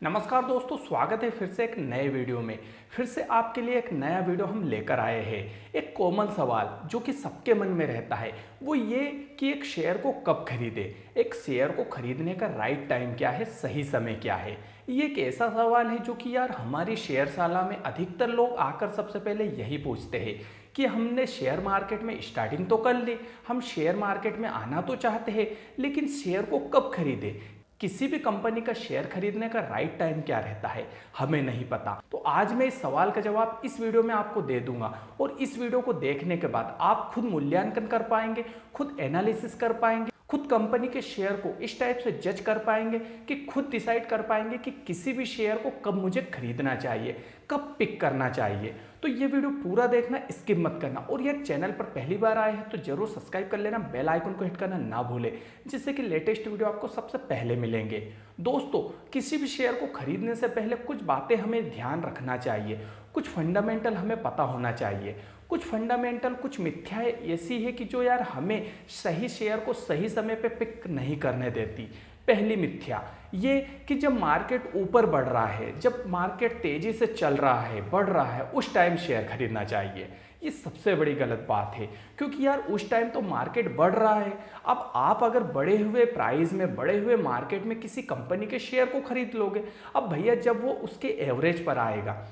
नमस्कार दोस्तों, स्वागत है फिर से एक नए वीडियो में। फिर से आपके लिए एक नया वीडियो हम लेकर आए हैं। एक कॉमन सवाल जो कि सबके मन में रहता है वो ये कि एक शेयर को कब खरीदे, एक शेयर को खरीदने का राइट टाइम क्या है, सही समय क्या है। ये एक ऐसा सवाल है जो कि यार हमारी शेयरशाला में अधिकतर लोग आकर सबसे पहले यही पूछते हैं कि हमने शेयर मार्केट में स्टार्टिंग तो कर ली, हम शेयर मार्केट में आना तो चाहते हैं, लेकिन शेयर को कब खरीदे, किसी भी कंपनी का शेयर खरीदने का राइट टाइम क्या रहता है हमें नहीं पता। तो आज मैं इस सवाल का जवाब इस वीडियो में आपको दे दूंगा और इस वीडियो को देखने के बाद आप खुद मूल्यांकन कर पाएंगे, खुद एनालिसिस कर पाएंगे, खुद कंपनी के शेयर को इस टाइप से जज कर पाएंगे कि खुद डिसाइड कर पाएंगे कि किसी भी शेयर को कब मुझे खरीदना चाहिए, कब पिक करना चाहिए। तो ये वीडियो पूरा देखना, स्किप मत करना। और यार चैनल पर पहली बार आए हैं तो जरूर सब्सक्राइब कर लेना, बेल आइकन को हिट करना ना भूले, जिससे कि लेटेस्ट वीडियो आपको सबसे पहले मिलेंगे। दोस्तों, किसी भी शेयर को खरीदने से पहले कुछ बातें हमें ध्यान रखना चाहिए, कुछ फंडामेंटल हमें पता होना चाहिए। कुछ फंडामेंटल, कुछ मिथ्याएं ऐसी है कि जो यार हमें सही शेयर को सही समय पे पिक नहीं करने देती। पहली मिथ्या ये कि जब मार्केट ऊपर बढ़ रहा है, जब मार्केट तेजी से चल रहा है, बढ़ रहा है, उस टाइम शेयर खरीदना चाहिए। ये सबसे बड़ी गलत बात है, क्योंकि यार उस टाइम तो मार्केट बढ़ रहा है। अब आप अगर बढ़े हुए प्राइस में, बढ़े हुए मार्केट में किसी कंपनी के शेयर को खरीद लोगे, अब भैया जब वो उसके एवरेज पर आएगा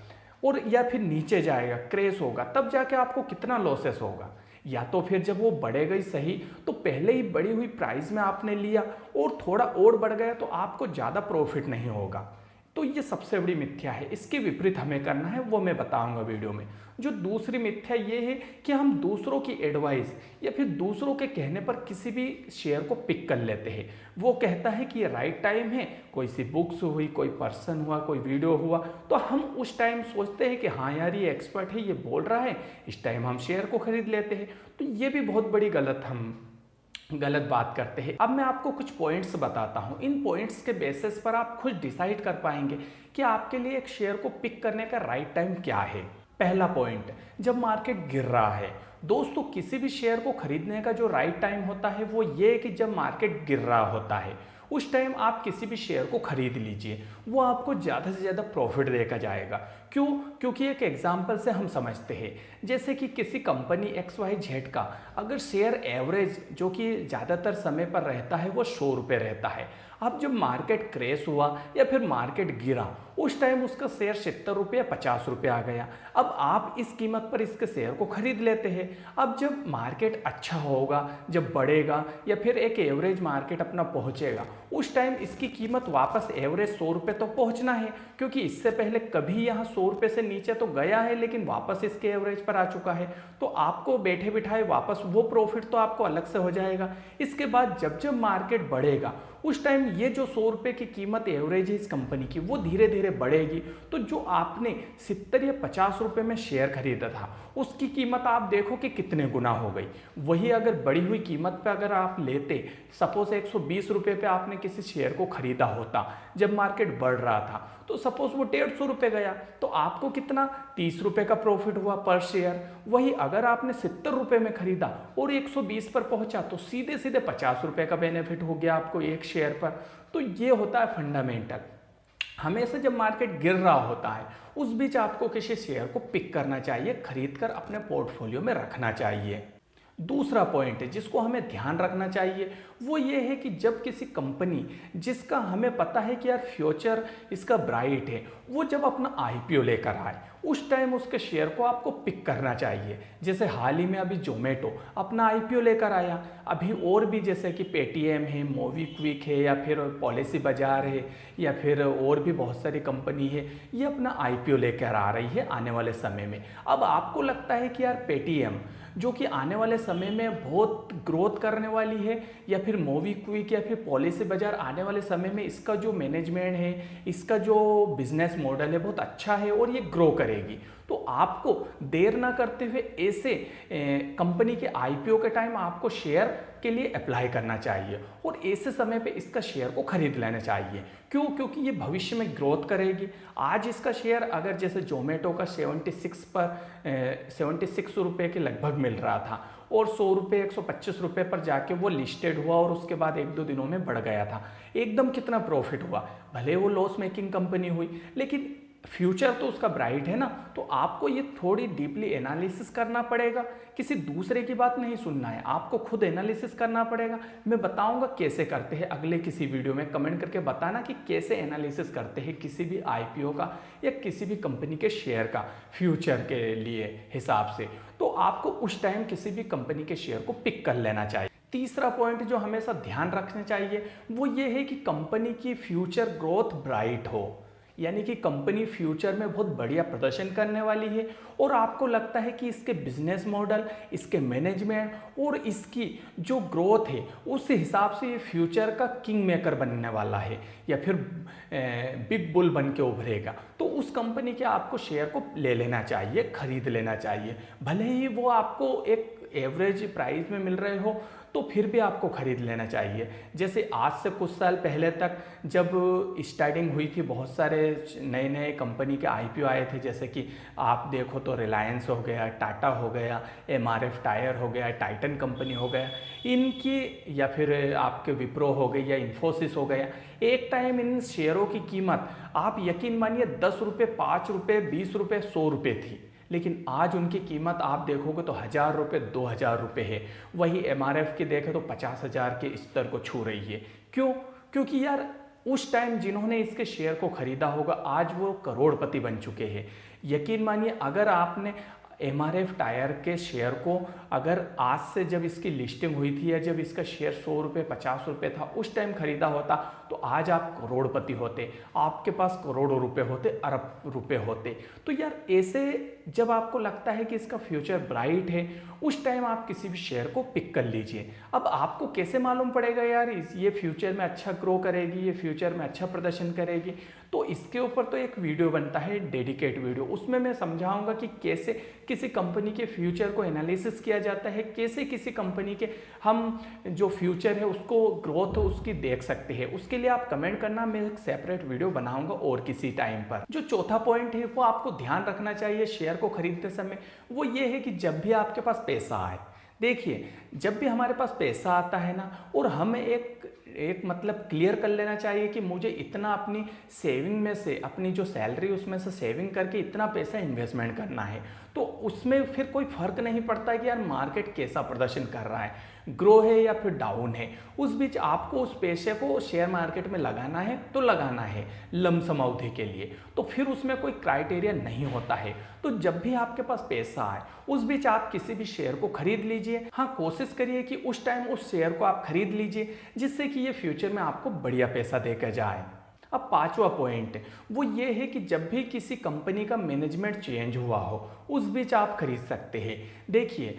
और या फिर नीचे जाएगा, क्रैश होगा, तब जाके आपको कितना लॉसेस होगा। या तो फिर जब वो बढ़ेगा ही सही तो पहले ही बढ़ी हुई प्राइस में आपने लिया और थोड़ा और बढ़ गया तो आपको ज़्यादा प्रॉफिट नहीं होगा। तो ये सबसे बड़ी मिथ्या है, इसके विपरीत हमें करना है, वो मैं बताऊंगा वीडियो में। जो दूसरी मिथ्या ये है कि हम दूसरों की एडवाइस या फिर दूसरों के कहने पर किसी भी शेयर को पिक कर लेते हैं। वो कहता है कि ये राइट टाइम है, कोई सी बुक्स हुई, कोई पर्सन हुआ, कोई वीडियो हुआ, तो हम उस टाइम सोचते हैं कि हाँ यार ये एक्सपर्ट है, ये बोल रहा है, इस टाइम हम शेयर को खरीद लेते हैं। तो ये भी बहुत बड़ी गलत बात करते हैं। अब मैं आपको कुछ पॉइंट्स बताता हूं, इन पॉइंट्स के बेसिस पर आप खुद डिसाइड कर पाएंगे कि आपके लिए एक शेयर को पिक करने का राइट टाइम क्या है। पहला पॉइंट, जब मार्केट गिर रहा है। दोस्तों, किसी भी शेयर को खरीदने का जो राइट टाइम होता है वो ये है कि जब मार्केट गिर रहा होता है, उस टाइम आप किसी भी शेयर को खरीद लीजिए, वो आपको ज़्यादा से ज़्यादा प्रॉफिट देकर जाएगा। क्यों? क्योंकि एक एग्जांपल से हम समझते हैं, जैसे कि किसी कंपनी XYZ का अगर शेयर एवरेज जो कि ज़्यादातर समय पर रहता है वो 100 रुपये रहता है। अब जब मार्केट क्रैश हुआ या फिर मार्केट गिरा, उस टाइम उसका शेयर 70 रुपये, 50 रुपये आ गया। अब आप इस कीमत पर इसके शेयर को खरीद लेते हैं। अब जब मार्केट अच्छा होगा, जब बढ़ेगा या फिर एक एवरेज मार्केट अपना पहुंचेगा, उस टाइम इसकी कीमत वापस एवरेज 100 रुपये तो पहुंचना है, क्योंकि इससे पहले कभी यहाँ 100 रुपये से नीचे तो गया है लेकिन वापस इसके एवरेज पर आ चुका है। तो आपको बैठे बिठाए वापस वो प्रॉफिट तो आपको अलग से हो जाएगा। इसके बाद जब जब मार्केट बढ़ेगा, उस टाइम ये जो 100 रुपये की कीमत एवरेज है इस कंपनी की, वो धीरे धीरे बढ़ेगी। तो जो आपने 70 या 50 रुपये में शेयर खरीदा था, उसकी कीमत आप देखो कि कितने गुना हो गई। वही अगर बढ़ी हुई कीमत पे अगर आप लेते, सपोज 120 रुपये पे आपने किसी शेयर को खरीदा होता जब मार्केट बढ़ रहा था, तो सपोज वो 150 रुपये गया, तो आपको कितना 30 रुपये का प्रॉफिट हुआ पर शेयर। वही अगर आपने 70 रुपये में खरीदा और 120 पर पहुंचा तो सीधे सीधे 50 रुपये का बेनिफिट हो गया आपको एक शेयर पर। तो ये होता है फंडामेंटल। हमेशा जब मार्केट गिर रहा होता है उस बीच आपको किसी शेयर को पिक करना चाहिए, खरीदकर अपने पोर्टफोलियो में रखना चाहिए। दूसरा पॉइंट है जिसको हमें ध्यान रखना चाहिए वो ये है कि जब किसी कंपनी जिसका हमें पता है कि यार फ्यूचर इसका ब्राइट है, वो जब अपना IPO लेकर आए, उस टाइम उसके शेयर को आपको पिक करना चाहिए। जैसे हाल ही में अभी जोमेटो अपना IPO लेकर आया, अभी और भी जैसे कि पेटीएम है, मोबीक्विक है, या फिर पॉलिसी बाजार है, या फिर और भी बहुत सारी कंपनी है, ये अपना IPO लेकर आ रही है आने वाले समय में। अब आपको लगता है कि यार पेटीएम जो कि आने वाले समय में बहुत ग्रोथ करने वाली है, या फिर मोबीक्विक या फिर पॉलिसी बाजार आने वाले समय में इसका जो मैनेजमेंट है, इसका जो बिजनेस मॉडल है बहुत अच्छा है और ये ग्रो करेगी, तो आपको देर ना करते हुए ऐसे कंपनी के IPO के टाइम आपको शेयर के लिए अप्लाई करना चाहिए और ऐसे समय पे इसका शेयर को खरीद लेना चाहिए। क्यों? क्योंकि ये भविष्य में ग्रोथ करेगी। आज इसका शेयर अगर जैसे जोमेटो का 76 रुपये के लगभग मिल रहा था और 100 रुपये 125 रुपये पर जाके वो लिस्टेड हुआ और उसके बाद 1-2 दिनों में बढ़ गया था। एकदम कितना प्रॉफिट हुआ, भले वो लॉस मेकिंग कंपनी हुई लेकिन फ्यूचर तो उसका ब्राइट है ना। तो आपको ये थोड़ी डीपली एनालिसिस करना पड़ेगा, किसी दूसरे की बात नहीं सुनना है, आपको खुद एनालिसिस करना पड़ेगा। मैं बताऊंगा कैसे करते हैं अगले किसी वीडियो में, कमेंट करके बताना कि कैसे एनालिसिस करते हैं किसी भी आईपीओ का या किसी भी कंपनी के शेयर का फ्यूचर के लिए हिसाब से। तो आपको उस टाइम किसी भी कंपनी के शेयर को पिक कर लेना चाहिए। तीसरा पॉइंट जो हमेशा ध्यान रखना चाहिए वो ये है कि कंपनी की फ्यूचर ग्रोथ ब्राइट हो, यानी कि कंपनी फ्यूचर में बहुत बढ़िया प्रदर्शन करने वाली है और आपको लगता है कि इसके बिजनेस मॉडल, इसके मैनेजमेंट और इसकी जो ग्रोथ है उस हिसाब से ये फ्यूचर का किंग मेकर बनने वाला है या फिर बिग बुल बन के उभरेगा, तो उस कंपनी के आपको शेयर को ले लेना चाहिए, खरीद लेना चाहिए। भले ही वो आपको एक एवरेज प्राइस में मिल रहे हो तो फिर भी आपको खरीद लेना चाहिए। जैसे आज से कुछ साल पहले तक जब स्टार्टिंग हुई थी, बहुत सारे नए नए कंपनी के आईपीओ आए थे, जैसे कि आप देखो तो रिलायंस हो गया, टाटा हो गया, एमआरएफ टायर हो गया, टाइटन कंपनी हो गया, इनकी या फिर आपके विप्रो हो गई या इन्फोसिस हो गया। एक टाइम इन शेयरों की कीमत आप यकीन मानिए 10 रुपये, 5 रुपये, 20 रुपये, 100 रुपये थी, लेकिन आज उनकी कीमत आप देखोगे तो 1000 रुपये, 2000 रुपये है। वही एमआरएफ की देखें तो 50,000 के स्तर को छू रही है। क्यों? क्योंकि यार उस टाइम जिन्होंने इसके शेयर को खरीदा होगा आज वो करोड़पति बन चुके हैं। यकीन मानिए अगर आपने एमआरएफ टायर के शेयर को अगर आज से जब इसकी लिस्टिंग हुई थी या जब इसका शेयर 100 रुपये 50 रुपये था उस टाइम खरीदा होता तो आज आप करोड़पति होते, आपके पास करोड़ों रुपए होते, अरब रुपए होते। तो यार ऐसे जब आपको लगता है कि इसका फ्यूचर ब्राइट है उस टाइम आप किसी भी शेयर को पिक कर लीजिए। अब आपको कैसे मालूम पड़ेगा यार ये फ्यूचर में अच्छा ग्रो करेगी, ये फ्यूचर में अच्छा प्रदर्शन करेगी? तो इसके ऊपर तो एक वीडियो बनता है, डेडिकेट वीडियो, उसमें मैं समझाऊंगा कि कैसे किसी कंपनी के फ्यूचर को एनालिसिस किया जाता है, कैसे किसी कंपनी के हम जो फ्यूचर है उसको ग्रोथ उसकी देख सकते हैं। उसके लिए आप कमेंट करना, मैं एक सेपरेट वीडियो बनाऊंगा और किसी टाइम पर। जो चौथा पॉइंट है वो आपको ध्यान रखना चाहिए शेयर को खरीदते समय, वो ये है कि जब भी आपके पास पैसा आए, देखिए जब भी हमारे पास पैसा आता है ना और हमें एक मतलब क्लियर कर लेना चाहिए कि मुझे इतना अपनी सेविंग में से, अपनी जो सैलरी उसमें से सेविंग करके इतना पैसा इन्वेस्टमेंट करना है, तो उसमें फिर कोई फर्क नहीं पड़ता कि यार मार्केट कैसा प्रदर्शन कर रहा है, ग्रो है या फिर डाउन है। उस बीच आपको उस पैसे को शेयर मार्केट में लगाना है तो लगाना है लमसम अवधि के लिए, तो फिर उसमें कोई क्राइटेरिया नहीं होता है। तो जब भी आपके पास पैसा आए उस बीच आप किसी भी शेयर को खरीद लीजिए। हाँ, कोशिश करिए कि उस टाइम उस शेयर को आप खरीद लीजिए जिससे कि ये फ्यूचर में आपको बढ़िया पैसा देकर जाए। अब पांचवा पॉइंट वो ये है कि जब भी किसी कंपनी का मैनेजमेंट चेंज हुआ हो उस बीच आप खरीद सकते हैं। देखिए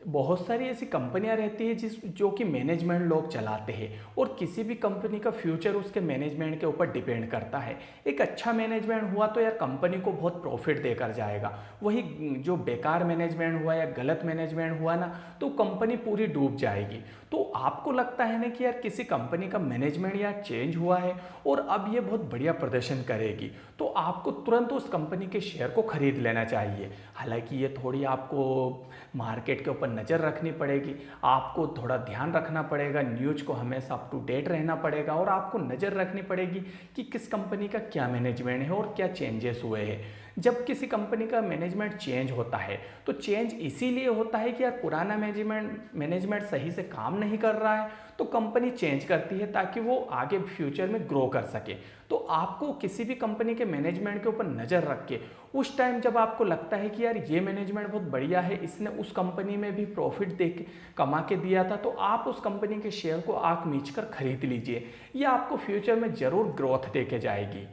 बहुत सारी ऐसी कंपनियां रहती है जो कि मैनेजमेंट लोग चलाते हैं और किसी भी कंपनी का फ्यूचर उसके मैनेजमेंट के ऊपर डिपेंड करता है। एक अच्छा मैनेजमेंट हुआ तो यार कंपनी को बहुत प्रॉफिट देकर जाएगा, वही जो बेकार मैनेजमेंट हुआ या गलत मैनेजमेंट हुआ ना तो कंपनी पूरी डूब जाएगी। तो आपको लगता है ना कि यार किसी कंपनी का मैनेजमेंट या चेंज हुआ है और अब ये बहुत बढ़िया प्रदर्शन करेगी, तो आपको तुरंत उस कंपनी के शेयर को खरीद लेना चाहिए। हालांकि ये थोड़ी आपको मार्केट के ऊपर नज़र रखनी पड़ेगी, आपको थोड़ा ध्यान रखना पड़ेगा, न्यूज़ को हमेशा अप टू डेट रहना पड़ेगा और आपको नज़र रखनी पड़ेगी कि किस कंपनी का क्या मैनेजमेंट है और क्या चेंजेस हुए हैं। जब किसी कंपनी का मैनेजमेंट चेंज होता है तो चेंज इसीलिए होता है कि यार पुराना मैनेजमेंट सही से काम नहीं कर रहा है तो कंपनी चेंज करती है ताकि वो आगे फ्यूचर में ग्रो कर सके। तो आपको किसी भी कंपनी के मैनेजमेंट के ऊपर नज़र रख के उस टाइम जब आपको लगता है कि यार ये मैनेजमेंट बहुत बढ़िया है, इसने उस कंपनी में भी प्रॉफिट दे के कमा के दिया था, तो आप उस कंपनी के शेयर को आंख मीच कर खरीद लीजिए। ये आपको फ्यूचर में ज़रूर ग्रोथ दे के जाएगी।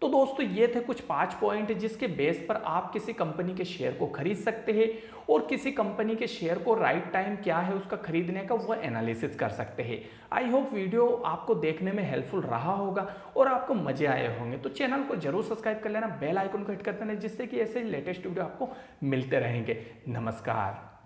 तो दोस्तों ये थे कुछ 5 पॉइंट जिसके बेस पर आप किसी कंपनी के शेयर को खरीद सकते हैं और किसी कंपनी के शेयर को राइट टाइम क्या है उसका खरीदने का वो एनालिसिस कर सकते हैं। आई होप वीडियो आपको देखने में हेल्पफुल रहा होगा और आपको मजे आए होंगे। तो चैनल को जरूर सब्सक्राइब कर लेना, बेल आइकन को हिट कर देना जिससे कि ऐसे लेटेस्ट वीडियो आपको मिलते रहेंगे। नमस्कार।